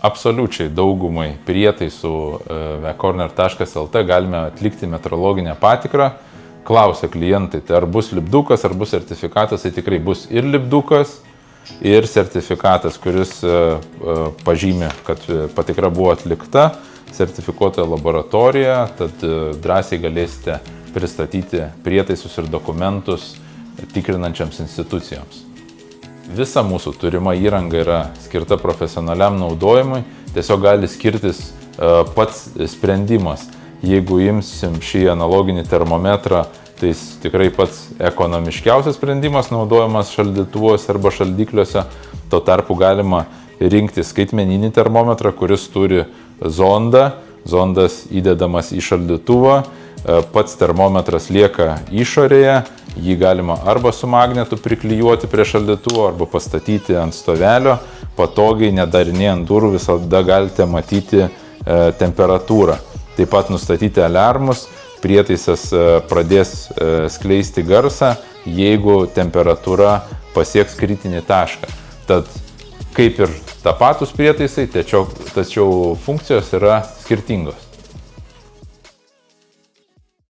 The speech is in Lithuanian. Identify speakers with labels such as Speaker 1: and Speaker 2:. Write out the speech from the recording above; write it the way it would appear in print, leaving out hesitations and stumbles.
Speaker 1: absoliučiai daugumai prietaisų vcorner.lt galime atlikti metrologinę patikrą. Klausia klientai, tai ar bus lipdukas, ar bus sertifikatas, tai tikrai bus ir lipdukas, ir sertifikatas, kuris pažymi, kad patikra buvo atlikta sertifikuotoje laboratorijoje, tad drąsiai galėsite pristatyti prietaisus ir dokumentus tikrinančiams institucijoms. Visa mūsų turima įranga yra skirta profesionaliam naudojimui, tiesiog gali skirtis pats sprendimas. Jeigu imsim šį analoginį termometrą, tai tikrai pats ekonomiškiausias sprendimas naudojamas šaldytuvuose arba šaldikliuose. Tuo tarpu galima rinkti skaitmeninį termometrą, kuris turi zondą. Zondas įdedamas į šaldytuvą, pats termometras lieka išorėje, jį galima arba su magnetu priklijuoti prie šaldytuvo, arba pastatyti ant stovelio. Patogiai, nedarinėjant durų, visada galite matyti temperatūrą. Taip pat nustatyti aliarmus, prietaisas pradės skleisti garsą, jeigu temperatūra pasieks kritinį tašką. Tad kaip ir tapatus prietaisai, tačiau funkcijos yra skirtingos.